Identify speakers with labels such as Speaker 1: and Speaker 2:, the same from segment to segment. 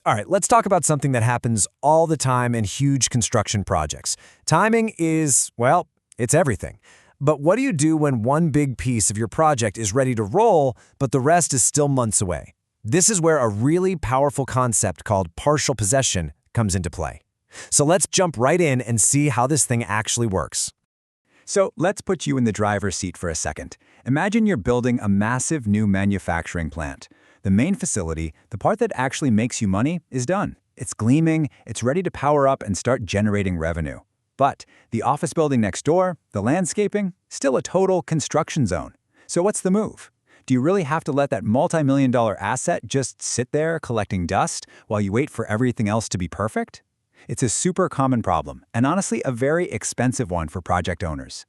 Speaker 1: All right, let's talk about something that happens all the time in huge construction projects. Timing is, well, it's everything. But what do you do when one big piece of your project is ready to roll, but the rest is still months away? This is where a really powerful concept called partial possession comes into play. So let's jump right in and see how this thing actually works.
Speaker 2: So let's put you in the driver's seat for a second. Imagine you're building a massive new manufacturing plant. The main facility, the part that actually makes you money, is done. It's gleaming, it's ready to power up and start generating revenue. But the office building next door, the landscaping, still a total construction zone. So what's the move? Do you really have to let that multi-million-dollar asset just sit there collecting dust while you wait for everything else to be perfect? It's a super common problem, and honestly a very expensive one for project owners.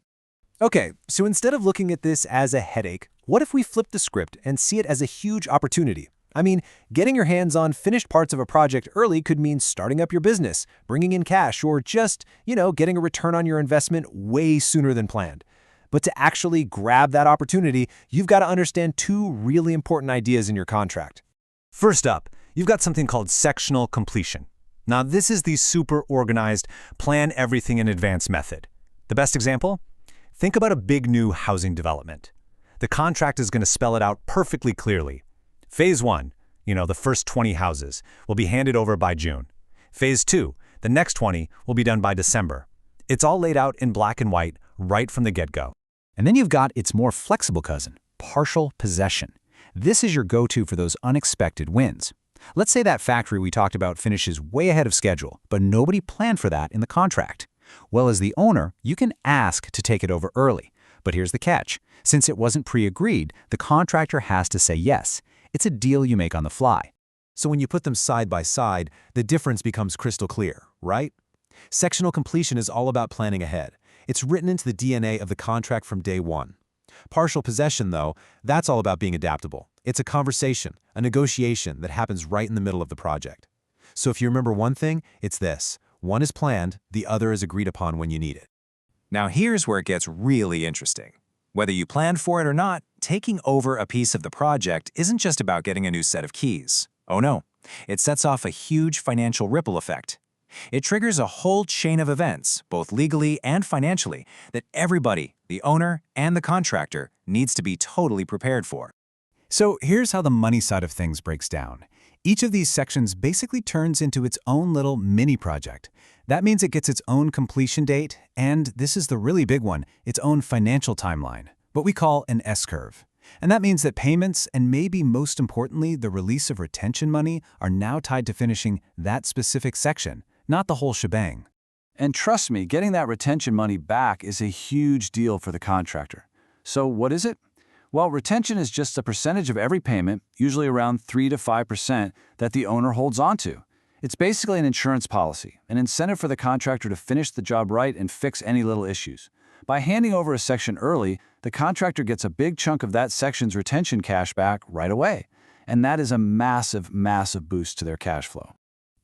Speaker 1: Okay, so instead of looking at this as a headache, what if we flip the script and see it as a huge opportunity? I mean, getting your hands on finished parts of a project early could mean starting up your business, bringing in cash, or just, getting a return on your investment way sooner than planned. But to actually grab that opportunity, you've got to understand two really important ideas in your contract. First up, you've got something called sectional completion. Now, this is the super organized, plan everything in advance method. The best example? Think about a big new housing development. The contract is going to spell it out perfectly clearly. Phase 1, the first 20 houses, will be handed over by June. Phase 2, the next 20, will be done by December. It's all laid out in black and white right from the get-go.
Speaker 2: And then you've got its more flexible cousin, partial possession. This is your go-to for those unexpected wins. Let's say that factory we talked about finishes way ahead of schedule, but nobody planned for that in the contract. Well, as the owner, you can ask to take it over early. But here's the catch. Since it wasn't pre-agreed, the contractor has to say yes. It's a deal you make on the fly.
Speaker 1: So when you put them side by side, the difference becomes crystal clear, right? Sectional completion is all about planning ahead. It's written into the DNA of the contract from day one. Partial possession, though, that's all about being adaptable. It's a conversation, a negotiation that happens right in the middle of the project. So if you remember one thing, it's this. One is planned, the other is agreed upon when you need it.
Speaker 3: Now here's where it gets really interesting. Whether you planned for it or not, taking over a piece of the project isn't just about getting a new set of keys. Oh no, it sets off a huge financial ripple effect. It triggers a whole chain of events, both legally and financially, that everybody, the owner and the contractor, needs to be totally prepared for.
Speaker 2: So here's how the money side of things breaks down. Each of these sections basically turns into its own little mini project. That means it gets its own completion date, and this is the really big one, its own financial timeline, what we call an S-curve. And that means that payments, and maybe most importantly, the release of retention money, are now tied to finishing that specific section, not the whole shebang.
Speaker 4: And trust me, getting that retention money back is a huge deal for the contractor. So what is it? Well, retention is just a percentage of every payment, usually around 3 to 5%, that the owner holds onto. It's basically an insurance policy, an incentive for the contractor to finish the job right and fix any little issues. By handing over a section early, the contractor gets a big chunk of that section's retention cash back right away. And that is a massive, massive boost to their cash flow.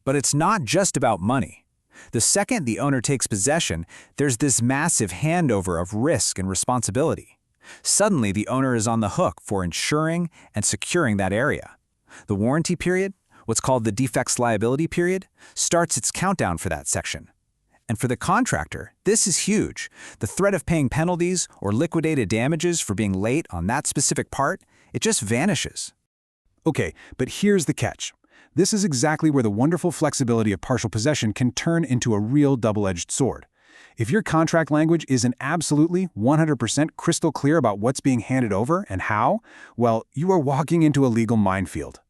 Speaker 2: But it's not just about money. The second the owner takes possession, there's this massive handover of risk and responsibility. Suddenly, the owner is on the hook for insuring and securing that area. The warranty period, what's called the defects liability period, starts its countdown for that section. And for the contractor, this is huge. The threat of paying penalties or liquidated damages for being late on that specific part, it just vanishes.
Speaker 5: Okay, but here's the catch. This is exactly where the wonderful flexibility of partial possession can turn into a real double-edged sword. If your contract language isn't absolutely 100% crystal clear about what's being handed over and how, well, you are walking into a legal minefield.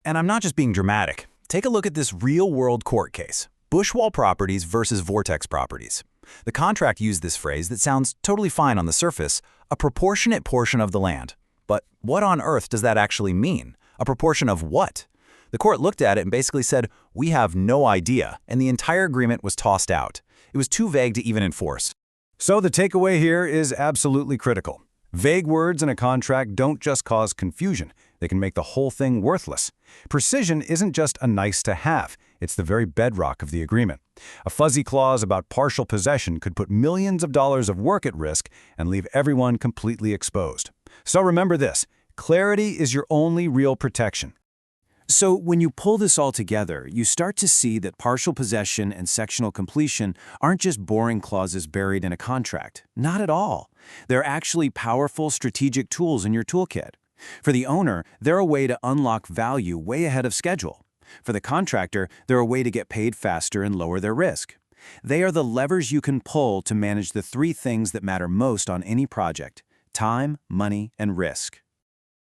Speaker 1: And I'm not just being dramatic. Take a look at this real-world court case. Bushwall Properties versus Vortex Properties. The contract used this phrase that sounds totally fine on the surface, a proportionate portion of the land. But what on earth does that actually mean? A proportion of what? The court looked at it and basically said, we have no idea, and the entire agreement was tossed out. It was too vague to even enforce.
Speaker 5: So the takeaway here is absolutely critical. Vague words in a contract don't just cause confusion. They can make the whole thing worthless. Precision isn't just a nice to have. It's the very bedrock of the agreement. A fuzzy clause about partial possession could put millions of dollars of work at risk and leave everyone completely exposed. So remember this, clarity is your only real protection.
Speaker 1: So when you pull this all together, you start to see that partial possession and sectional completion aren't just boring clauses buried in a contract. Not at all. They're actually powerful strategic tools in your toolkit. For the owner, they're a way to unlock value way ahead of schedule. For the contractor, they're a way to get paid faster and lower their risk. They are the levers you can pull to manage the three things that matter most on any project: time, money, and risk.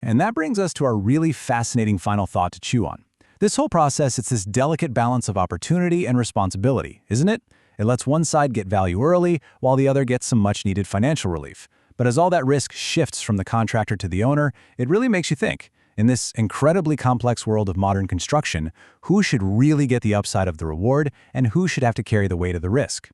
Speaker 2: And that brings us to our really fascinating final thought to chew on. This whole process, it's this delicate balance of opportunity and responsibility, isn't it? It lets one side get value early, while the other gets some much-needed financial relief. But as all that risk shifts from the contractor to the owner, it really makes you think. In this incredibly complex world of modern construction, who should really get the upside of the reward, and who should have to carry the weight of the risk?